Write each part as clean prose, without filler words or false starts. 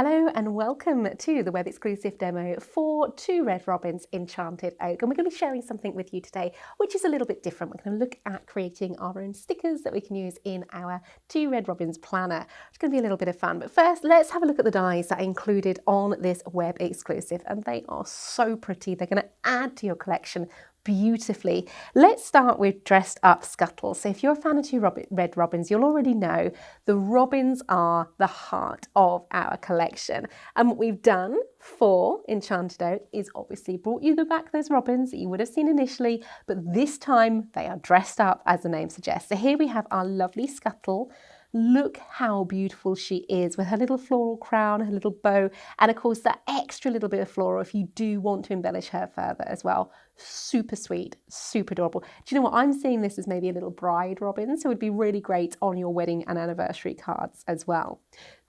Hello and welcome to the web exclusive demo for Two Red Robins Enchanted Oak. And we're going to be sharing something with you today, which is a little bit different. We're going to look at creating our own stickers that we can use in our Two Red Robins planner. It's going to be a little bit of fun. But first, let's have a look at the dies that are included on this web exclusive. And they are so pretty. They're going to add to your collection beautifully. Let's start with Dressed Up Scuttle. So if you're a fan of Two Red Robins, you'll already know the robins are the heart of our collection. And what we've done for Enchanted Oak is obviously brought you back those robins that you would have seen initially, but this time they are dressed up as the name suggests. So here we have our lovely Scuttle. Look how beautiful she is with her little floral crown, her little bow, and of course that extra little bit of floral if you do want to embellish her further as well. Super sweet, super adorable. Do you know what? I'm seeing this as maybe a little bride robin, so it would be really great on your wedding and anniversary cards as well.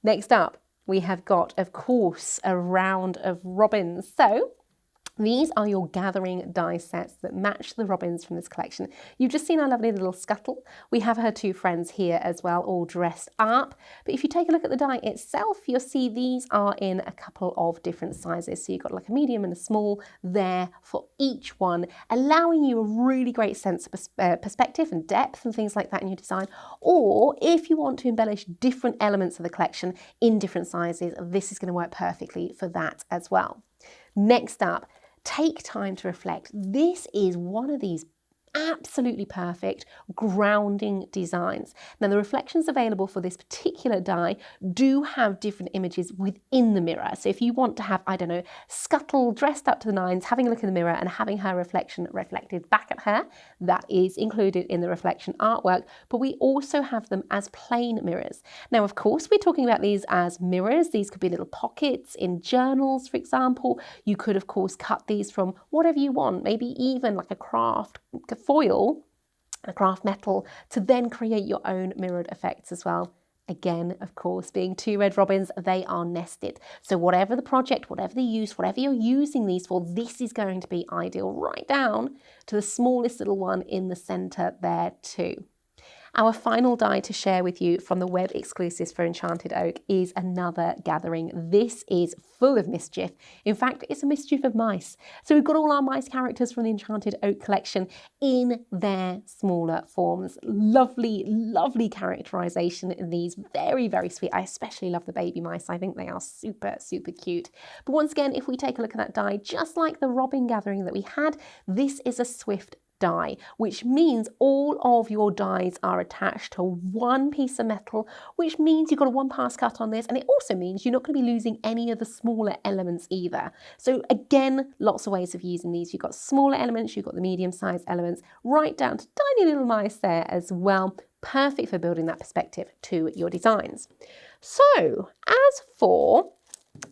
Next up, we have got, of course, a round of robins. So these are your gathering die sets that match the robins from this collection. You've just seen our lovely little Scuttle. We have her two friends here as well, all dressed up. But if you take a look at the die itself, you'll see these are in a couple of different sizes. So you've got like a medium and a small there for each one, allowing you a really great sense of perspective and depth and things like that in your design. Or if you want to embellish different elements of the collection in different sizes, this is going to work perfectly for that as well. Next up, take time to reflect. This is one of these absolutely perfect grounding designs. Now the reflections available for this particular die do have different images within the mirror. So if you want to have, I don't know, Scuttle dressed up to the nines, having a look in the mirror and having her reflection reflected back at her, that is included in the reflection artwork, but we also have them as plain mirrors. Now of course we're talking about these as mirrors. These could be little pockets in journals, for example. You could of course cut these from whatever you want, maybe even like a craft foil, a craft metal, to then create your own mirrored effects as well. Again, of course, being Two Red Robins, they are nested. So whatever the project, whatever the use, whatever you're using these for, this is going to be ideal right down to the smallest little one in the center there too. Our final die to share with you from the web exclusives for Enchanted Oak is another gathering. This is full of mischief. In fact, it's a mischief of mice. So we've got all our mice characters from the Enchanted Oak collection in their smaller forms. Lovely, lovely characterization in these. Very, very sweet. I especially love the baby mice. I think they are super, super cute. But once again, if we take a look at that die, just like the robin gathering that we had, this is a swift die, which means all of your dies are attached to one piece of metal, which means you've got a one pass cut on this, and it also means you're not going to be losing any of the smaller elements either. So again, lots of ways of using these. You've got smaller elements, you've got the medium sized elements, right down to tiny little mice there as well. Perfect for building that perspective to your designs. So as for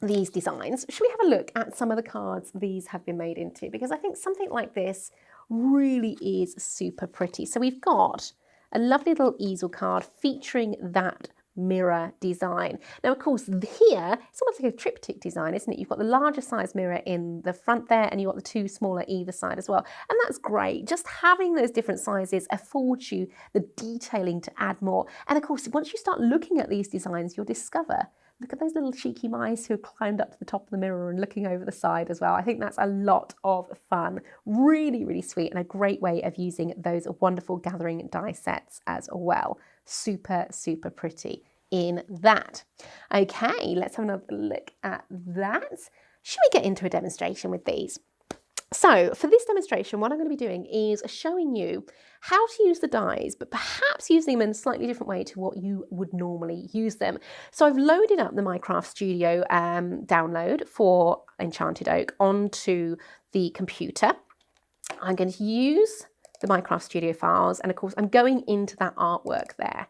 these designs, should we have a look at some of the cards these have been made into? Because I think something like this really is super pretty. So we've got a lovely little easel card featuring that mirror design. Now of course here it's almost like a triptych design, isn't it? You've got the larger size mirror in the front there and you've got the two smaller either side as well, and that's great. Just having those different sizes affords you the detailing to add more. And of course once you start looking at these designs, you'll discover, look at those little cheeky mice who have climbed up to the top of the mirror and looking over the side as well. I think that's a lot of fun. Really, really sweet and a great way of using those wonderful gathering die sets as well. Super, super pretty in that. Okay, let's have another look at that. Should we get into a demonstration with these? So for this demonstration, what I'm going to be doing is showing you how to use the dies, but perhaps using them in a slightly different way to what you would normally use them. So I've loaded up the Minecraft Studio download for Enchanted Oak onto the computer. I'm going to use the Minecraft Studio files, and of course I'm going into that artwork there.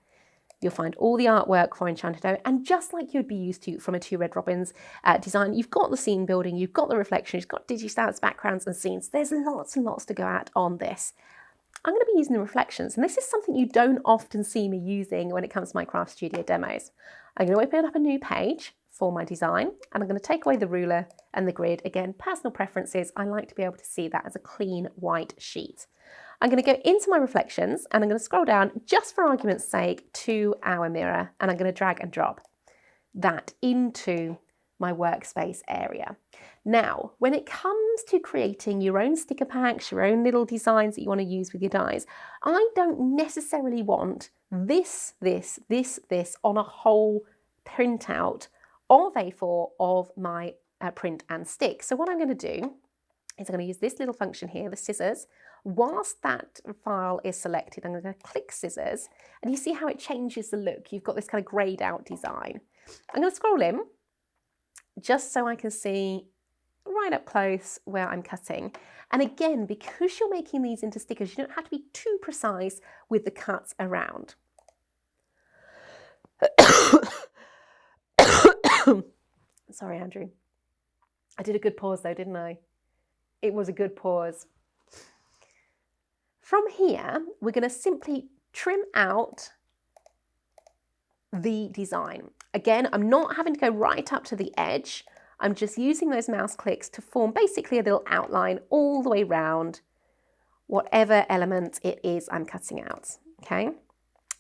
You'll find all the artwork for Enchanted Oak, and just like you'd be used to from a Two Red Robins design, you've got the scene building, you've got the reflection, you've got digistats, backgrounds and scenes. There's lots and lots to go at on this. I'm going to be using the reflections, and this is something you don't often see me using when it comes to Minecraft Studio demos. I'm going to open up a new page for my design, and I'm going to take away the ruler and the grid. Again, personal preferences, I like to be able to see that as a clean white sheet. I'm going to go into my reflections and I'm going to scroll down, just for argument's sake, to our mirror, and I'm going to drag and drop that into my workspace area. Now, when it comes to creating your own sticker packs, your own little designs that you want to use with your dies, I don't necessarily want this on a whole printout of A4 of my print and stick. So what I'm going to do is I'm going to use this little function here, the scissors. Whilst that file is selected, I'm going to click scissors, and you see how it changes the look. You've got this kind of greyed out design. I'm going to scroll in just so I can see right up close where I'm cutting. And again, because you're making these into stickers, you don't have to be too precise with the cuts around. Sorry, Andrew. I did a good pause though, didn't I? It was a good pause. From here, we're going to simply trim out the design. Again, I'm not having to go right up to the edge. I'm just using those mouse clicks to form basically a little outline all the way round whatever element it is I'm cutting out, okay?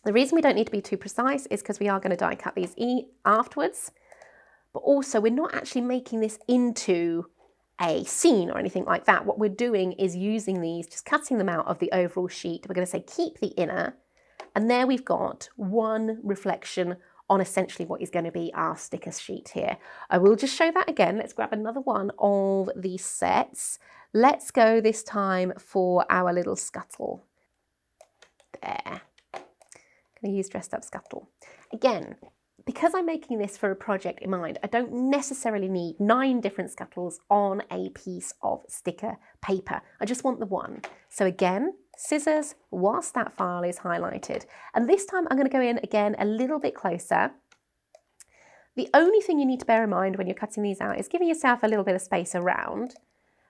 The reason we don't need to be too precise is because we are going to die cut these afterwards, but also we're not actually making this into a scene or anything like that. What we're doing is using these, just cutting them out of the overall sheet. We're going to say keep the inner, and there we've got one reflection on essentially what is going to be our sticker sheet here. I will just show that again. Let's grab another one of these sets. Let's go this time for our little scuttle. There. Going to use dressed up scuttle. Again, because I'm making this for a project in mind, I don't necessarily need 9 different scuttles on a piece of sticker paper. I just want the one. So again, scissors whilst that file is highlighted. And this time I'm going to go in again a little bit closer. The only thing you need to bear in mind when you're cutting these out is giving yourself a little bit of space around,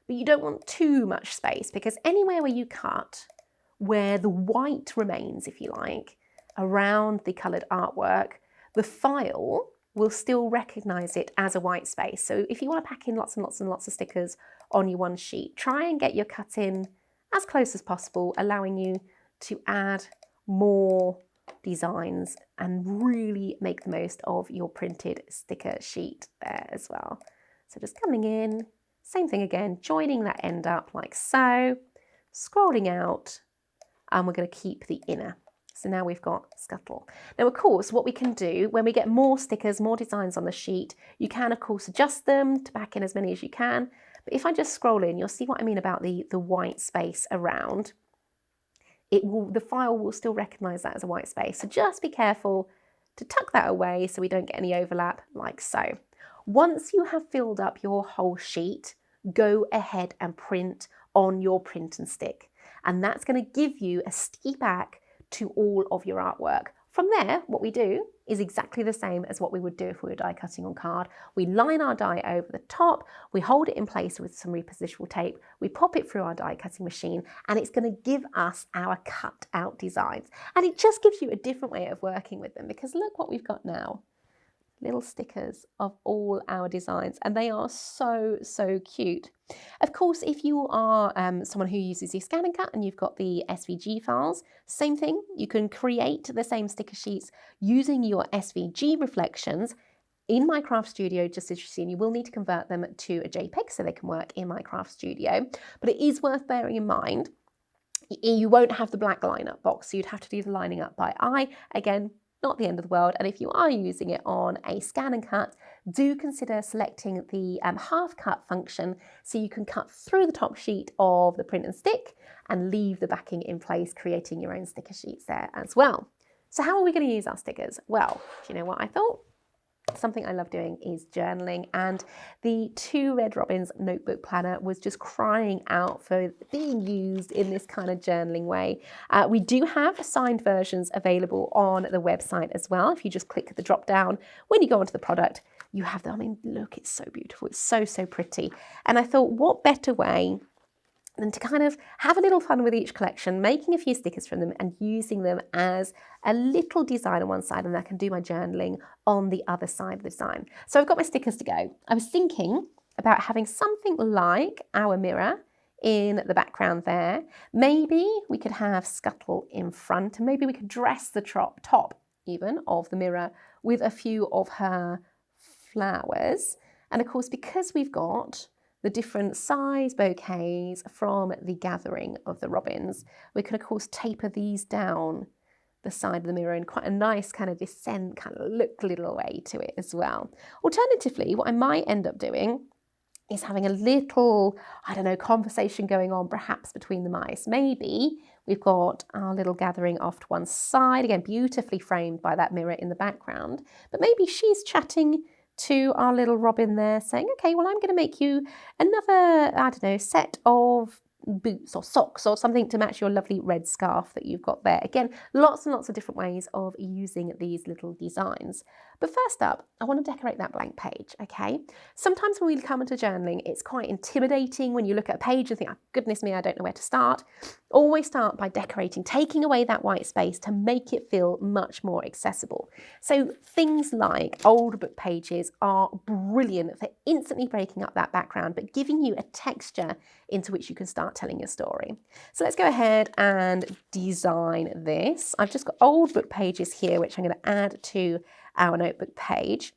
but you don't want too much space, because anywhere where you cut, where the white remains, if you like, around the coloured artwork, the file will still recognise it as a white space. So if you want to pack in lots and lots and lots of stickers on your one sheet, try and get your cut in as close as possible, allowing you to add more designs and really make the most of your printed sticker sheet there as well. So just coming in, same thing again, joining that end up like so, scrolling out, and we're going to keep the inner. So now we've got scuttle. Now, of course, what we can do when we get more stickers, more designs on the sheet, you can, of course, adjust them to pack in as many as you can. But if I just scroll in, you'll see what I mean about the white space around. The file will still recognise that as a white space. So just be careful to tuck that away so we don't get any overlap like so. Once you have filled up your whole sheet, go ahead and print on your print and stick. And that's going to give you a sticky back to all of your artwork. From there, what we do is exactly the same as what we would do if we were die cutting on card. We line our die over the top, we hold it in place with some repositionable tape, we pop it through our die cutting machine, and it's going to give us our cut out designs. And it just gives you a different way of working with them, because look what we've got now. Little stickers of all our designs, and they are so cute. Of course, if you are someone who uses your scan and cut and you've got the SVG files, same thing, you can create the same sticker sheets using your SVG reflections in Minecraft Studio, just as you've seen. You will need to convert them to a JPEG so they can work in Minecraft Studio, but it is worth bearing in mind you won't have the black line up box, so you'd have to do the lining up by eye. Again, not the end of the world. And if you are using it on a scan and cut, do consider selecting the half cut function so you can cut through the top sheet of the print and stick and leave the backing in place, creating your own sticker sheets there as well. So how are we going to use our stickers? Well, do you know what I thought? Something I love doing is journaling, and the 2 Red Robins notebook planner was just crying out for being used in this kind of journaling way. We do have signed versions available on the website as well. If you just click the drop down, when you go onto the product, you have them. I mean, look, it's so beautiful. It's so pretty. And I thought, what better way than to kind of have a little fun with each collection, making a few stickers from them and using them as a little design on one side, and I can do my journaling on the other side of the design. So I've got my stickers to go. I was thinking about having something like our mirror in the background there. Maybe we could have Scuttle in front, and maybe we could dress the top even of the mirror with a few of her flowers. And of course, because we've got the different size bouquets from the gathering of the robins, we can of course taper these down the side of the mirror in quite a nice kind of descent, kind of look little way to it as well. Alternatively, what I might end up doing is having a little, I don't know, conversation going on perhaps between the mice. Maybe we've got our little gathering off to one side, again, beautifully framed by that mirror in the background, but maybe she's chatting to our little robin there saying, okay, well, I'm going to make you another, I don't know, set of boots or socks or something to match your lovely red scarf that you've got there. Again, lots and lots of different ways of using these little designs. But first up, I want to decorate that blank page, okay? Sometimes when we come into journaling, it's quite intimidating when you look at a page and think, oh, goodness me, I don't know where to start. Always start by decorating, taking away that white space to make it feel much more accessible. So things like old book pages are brilliant for instantly breaking up that background, but giving you a texture into which you can start telling your story. So let's go ahead and design this. I've just got old book pages here, which I'm going to add to our notebook page.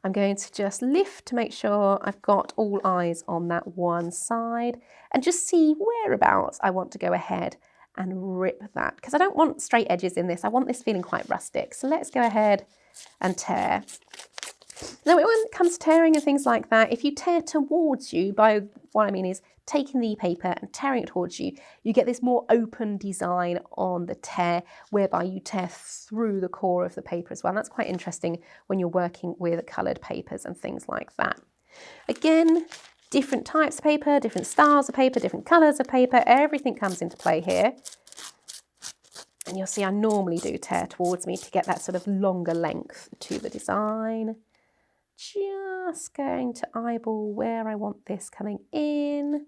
I'm going to just lift to make sure I've got all eyes on that one side and just see whereabouts I want to go ahead and rip that, because I don't want straight edges in this. I want this feeling quite rustic. So let's go ahead and tear. Now, when it comes to tearing and things like that, if you tear towards you, by what I mean is taking the paper and tearing it towards you, you get this more open design on the tear, whereby you tear through the core of the paper as well. And that's quite interesting when you're working with coloured papers and things like that. Again, different types of paper, different styles of paper, different colours of paper, everything comes into play here. And you'll see I normally do tear towards me to get that sort of longer length to the design. Just going to eyeball where I want this coming in,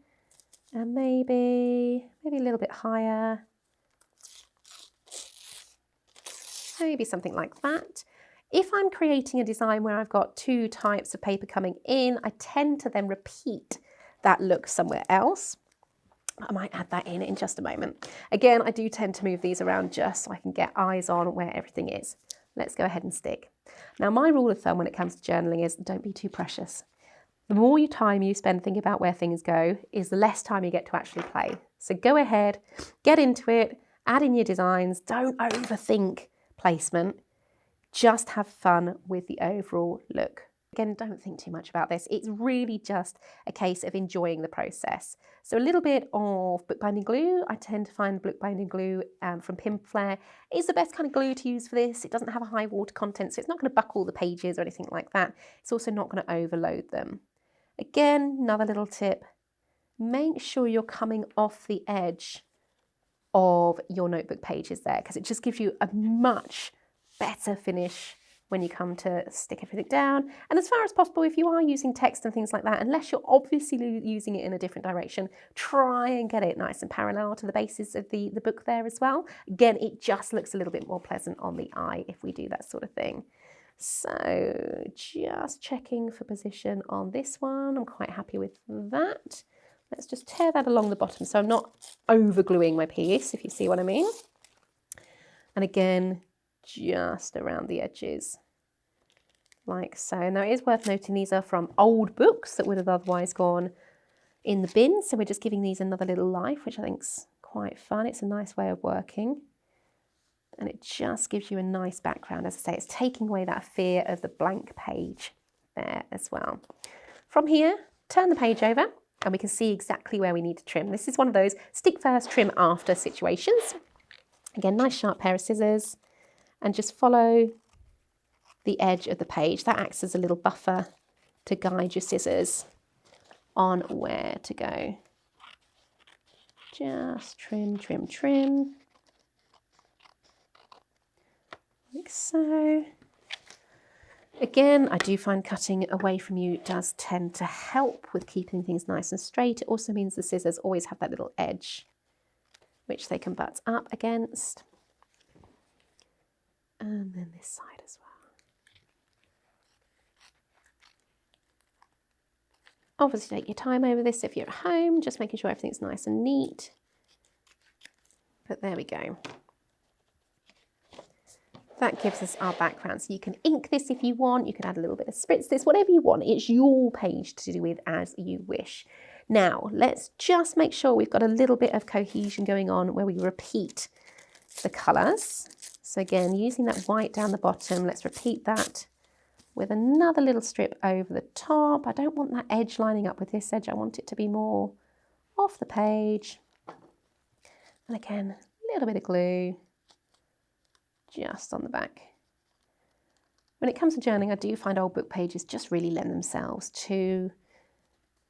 and maybe a little bit higher, maybe something like that. If I'm creating a design where I've got two types of paper coming in, I tend to then repeat that look somewhere else. I might add that in just a moment. Again, I do tend to move these around just so I can get eyes on where everything is. Let's go ahead and stick. Now, my rule of thumb when it comes to journaling is don't be too precious. The more time you spend thinking about where things go is the less time you get to actually play. So go ahead, get into it, add in your designs, don't overthink placement, just have fun with the overall look. Again, don't think too much about this. It's really just a case of enjoying the process. So a little bit of bookbinding glue. I tend to find bookbinding glue from Pimflair is the best kind of glue to use for this. It doesn't have a high water content, so it's not going to buckle the pages or anything like that. It's also not going to overload them. Again, another little tip. Make sure you're coming off the edge of your notebook pages there, because it just gives you a much better finish when you come to stick everything down. And as far as possible, if you are using text and things like that, unless you're obviously using it in a different direction, try and get it nice and parallel to the bases of the book there as well. Again, it just looks a little bit more pleasant on the eye if we do that sort of thing. So just checking for position on this one. I'm quite happy with that. Let's just tear that along the bottom so I'm not over gluing my piece, if you see what I mean. And again, just around the edges, like so. Now, it is worth noting these are from old books that would have otherwise gone in the bin, so we're just giving these another little life, which I think's quite fun. It's a nice way of working, and it just gives you a nice background. As I say, it's taking away that fear of the blank page there as well. From here, turn the page over, and we can see exactly where we need to trim. This is one of those stick first, trim after situations. Again, nice sharp pair of scissors, and just follow the edge of the page. That acts as a little buffer to guide your scissors on where to go. Just trim, trim, trim, like so. Again, I do find cutting away from you does tend to help with keeping things nice and straight. It also means the scissors always have that little edge which they can butt up against. And then this side as well. Obviously take your time over this if you're at home, just making sure everything's nice and neat. But there we go. That gives us our background. So you can ink this if you want, you can add a little bit of spritz this, whatever you want. It's your page to do with as you wish. Now, let's just make sure we've got a little bit of cohesion going on where we repeat the colours. So again, using that white down the bottom, let's repeat that with another little strip over the top. I don't want that edge lining up with this edge. I want it to be more off the page. And again, a little bit of glue just on the back. When it comes to journaling, I do find old book pages just really lend themselves to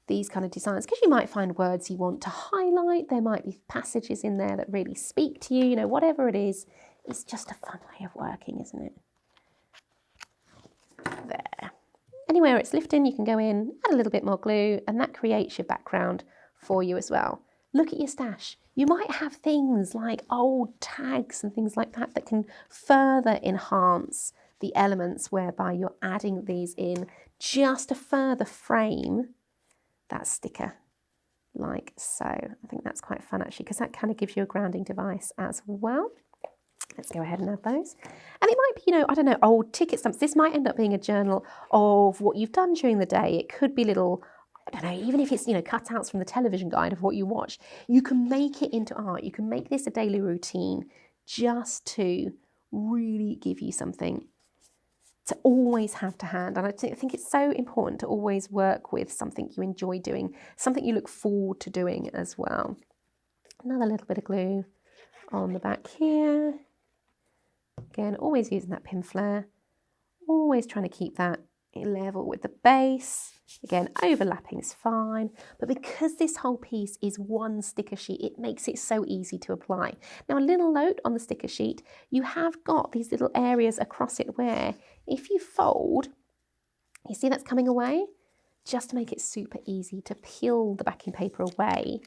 these kind of designs, because you might find words you want to highlight. There might be passages in there that really speak to you, you know, whatever it is. It's just a fun way of working, isn't it? There. Anywhere it's lifting, you can go in, add a little bit more glue, and that creates your background for you as well. Look at your stash. You might have things like old tags and things like that that can further enhance the elements whereby you're adding these in just to further frame that sticker, like so. I think that's quite fun actually, because that kind of gives you a grounding device as well. Let's go ahead and add those. And it might be, you know, I don't know, old ticket stumps. This might end up being a journal of what you've done during the day. It could be little, I don't know, even if it's, you know, cutouts from the television guide of what you watch, you can make it into art. You can make this a daily routine just to really give you something to always have to hand. And I think it's so important to always work with something you enjoy doing, something you look forward to doing as well. Another little bit of glue on the back here. Again, always using that pin flare, always trying to keep that level with the base. Again, overlapping is fine, but because this whole piece is one sticker sheet, it makes it so easy to apply. Now, a little note on the sticker sheet, you have got these little areas across it where if you fold, you see that's coming away, just to make it super easy to peel the backing paper away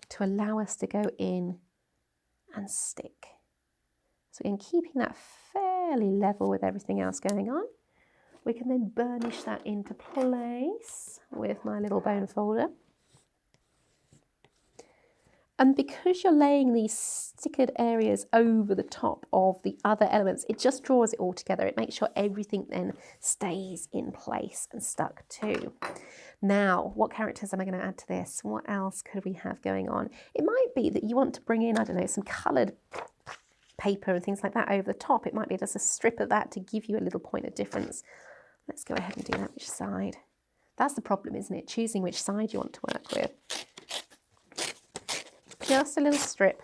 to allow us to go in and stick. So again, keeping that fairly level with everything else going on. We can then burnish that into place with my little bone folder. And because you're laying these stickered areas over the top of the other elements, it just draws it all together. It makes sure everything then stays in place and stuck too. Now, what characters am I going to add to this? What else could we have going on? It might be that you want to bring in, I don't know, some coloured paper and things like that over the top. It might be just a strip of that to give you a little point of difference. Let's go ahead and do that. Which side? That's the problem, isn't it? Choosing which side you want to work with. Just a little strip.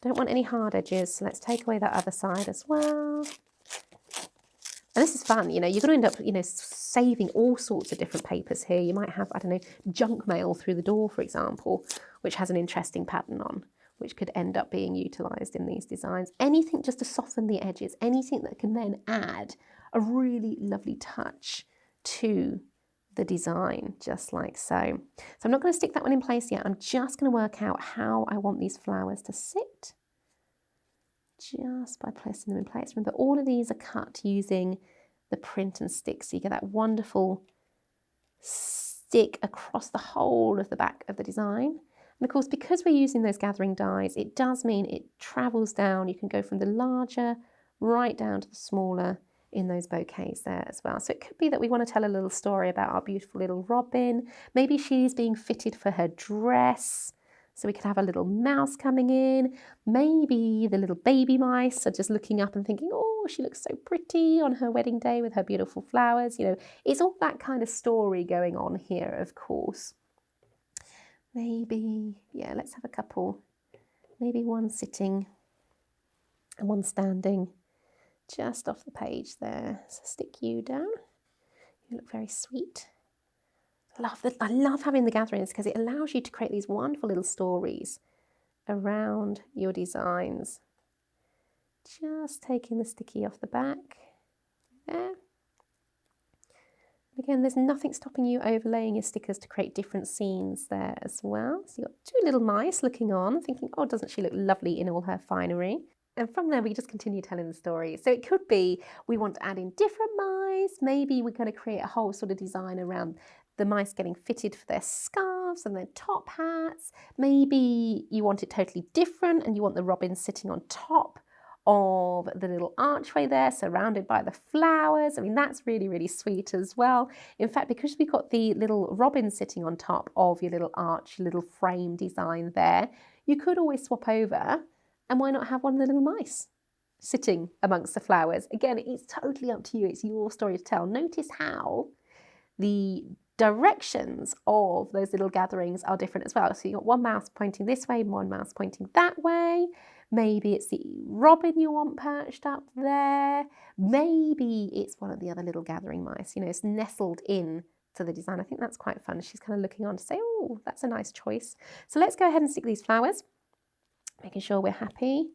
Don't want any hard edges, so let's take away that other side as well. And this is fun, you know, you're going to end up, you know, saving all sorts of different papers here. You might have, I don't know, junk mail through the door, for example, which has an interesting pattern on, which could end up being utilised in these designs. Anything just to soften the edges, anything that can then add a really lovely touch to the design, just like so. So I'm not going to stick that one in place yet. I'm just going to work out how I want these flowers to sit, just by placing them in place. Remember, all of these are cut using the print and stick, so you get that wonderful stick across the whole of the back of the design. And of course, because we're using those gathering dies, it does mean it travels down. You can go from the larger right down to the smaller in those bouquets there as well. So it could be that we want to tell a little story about our beautiful little robin. Maybe she's being fitted for her dress, so we could have a little mouse coming in. Maybe the little baby mice are just looking up and thinking, oh, she looks so pretty on her wedding day with her beautiful flowers. You know, it's all that kind of story going on here, of course. Maybe, yeah, let's have a couple. Maybe one sitting and one standing just off the page there. So stick you down. You look very sweet. I love having the gatherings because it allows you to create these wonderful little stories around your designs. Just taking the sticky off the back there. Again, there's nothing stopping you overlaying your stickers to create different scenes there as well. So you've got two little mice looking on, thinking, oh, doesn't she look lovely in all her finery? And from there, we just continue telling the story. So it could be we want to add in different mice. Maybe we're going to create a whole sort of design around the mice getting fitted for their scarves and their top hats. Maybe you want it totally different and you want the robins sitting on top of the little archway there, surrounded by the flowers. I mean, that's really, really sweet as well. In fact, because we've got the little robin sitting on top of your little arch, little frame design there, you could always swap over, and why not have one of the little mice sitting amongst the flowers? Again, it's totally up to you. It's your story to tell. Notice how the directions of those little gatherings are different as well. So you've got one mouse pointing this way, one mouse pointing that way. Maybe it's the robin you want perched up there. Maybe it's one of the other little gathering mice. You know, it's nestled in to the design. I think that's quite fun. She's kind of looking on to say, oh, that's a nice choice. So let's go ahead and stick these flowers, making sure we're happy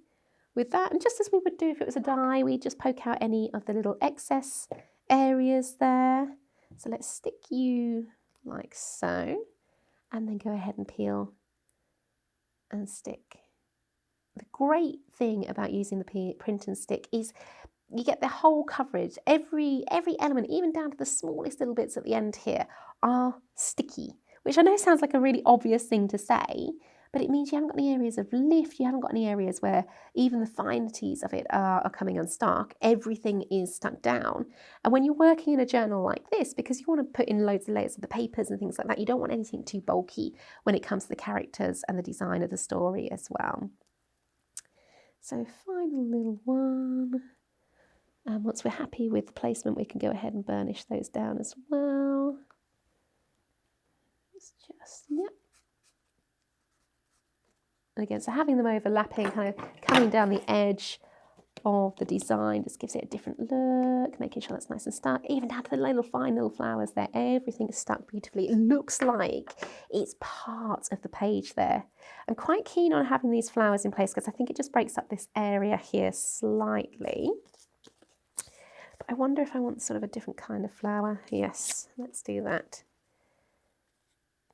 with that. And just as we would do if it was a die, we just poke out any of the little excess areas there. So let's stick you like so, and then go ahead and peel and stick. The great thing about using the print and stick is you get the whole coverage. Every element, even down to the smallest little bits at the end here, are sticky, which I know sounds like a really obvious thing to say, but it means you haven't got any areas of lift, you haven't got any areas where even the finities of it are coming unstuck. Everything is stuck down. And when you're working in a journal like this, because you want to put in loads and layers of the papers and things like that, you don't want anything too bulky when it comes to the characters and the design of the story as well. So final little one. And once we're happy with the placement, we can go ahead and burnish those down as well. It's just, yep. And again, so having them overlapping, kind of coming down the edge of the design just gives it a different look, making sure that's nice and stuck, even down to the little fine little flowers there. Everything is stuck beautifully. It looks like it's part of the page there. I'm quite keen on having these flowers in place because I think it just breaks up this area here slightly. But I wonder if I want sort of a different kind of flower. Yes, let's do that.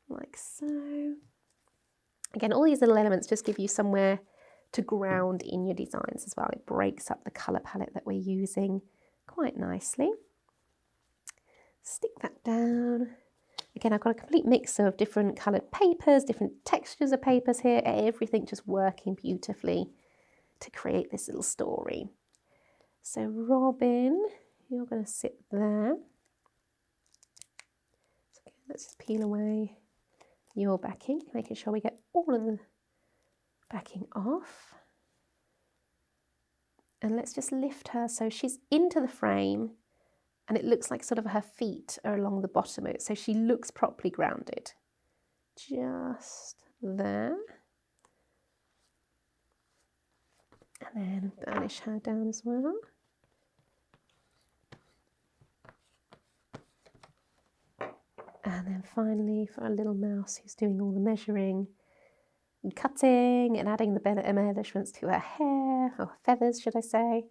Like so. Again, all these little elements just give you somewhere to ground in your designs as well. It breaks up the colour palette that we're using quite nicely. Stick that down. Again, I've got a complete mix of different coloured papers, different textures of papers here, everything just working beautifully to create this little story. So Robin, you're going to sit there. So again, let's just peel away your backing, making sure we get all of the backing off. And let's just lift her so she's into the frame and it looks like sort of her feet are along the bottom of it, so she looks properly grounded. Just there. And then burnish her down as well. And then finally for our little mouse who's doing all the measuring and cutting and adding the embellishments to her hair, or feathers should I say.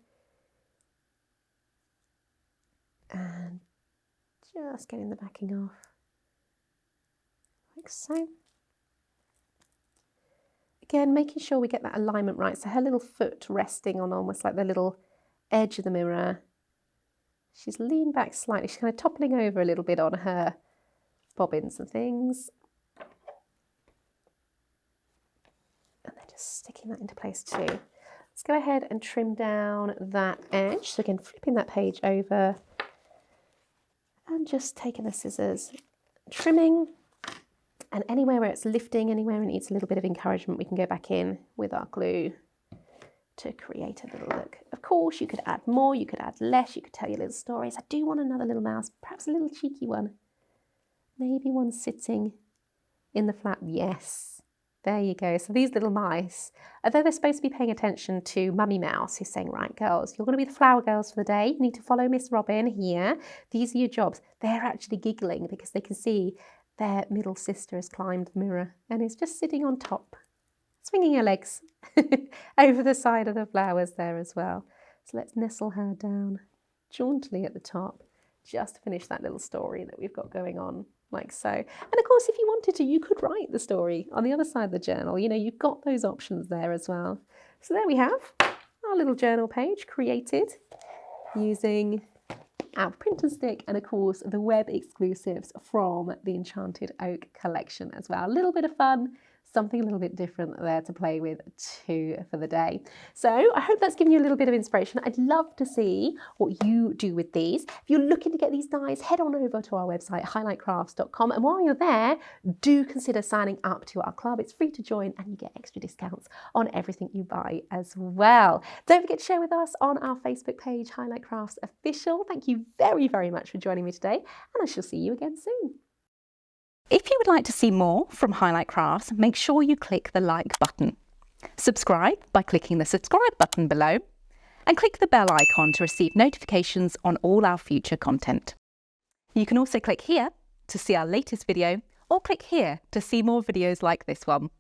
And just getting the backing off, like so. Again, making sure we get that alignment right, so her little foot resting on almost like the little edge of the mirror. She's leaned back slightly, she's kind of toppling over a little bit on her bobbins and things. And then just sticking that into place too. Let's go ahead and trim down that edge. So again, flipping that page over and just taking the scissors, trimming, and anywhere where it's lifting, anywhere it needs a little bit of encouragement, we can go back in with our glue to create a little look. Of course, you could add more, you could add less, you could tell your little stories. I do want another little mouse, perhaps a little cheeky one. Maybe one sitting in the flap. Yes, there you go. So these little mice, although they're supposed to be paying attention to Mummy Mouse, who's saying, right, girls, you're going to be the flower girls for the day. You need to follow Miss Robin here. These are your jobs. They're actually giggling because they can see their middle sister has climbed the mirror and is just sitting on top, swinging her legs over the side of the flowers there as well. So let's nestle her down jauntily at the top, just to finish that little story that we've got going on. Like so. And of course, if you wanted to, you could write the story on the other side of the journal. You know, you've got those options there as well. So there we have our little journal page created using our print and stick and of course the web exclusives from the Enchanted Oak collection as well. A little bit of fun, something a little bit different there to play with too for the day. So I hope that's given you a little bit of inspiration. I'd love to see what you do with these. If you're looking to get these dies, head on over to our website, highlightcrafts.com. And while you're there, do consider signing up to our club. It's free to join and you get extra discounts on everything you buy as well. Don't forget to share with us on our Facebook page, Highlight Crafts Official. Thank you very, very much for joining me today, and I shall see you again soon. If you would like to see more from Highlight Crafts, make sure you click the like button. Subscribe by clicking the subscribe button below, and click the bell icon to receive notifications on all our future content. You can also click here to see our latest video, or click here to see more videos like this one.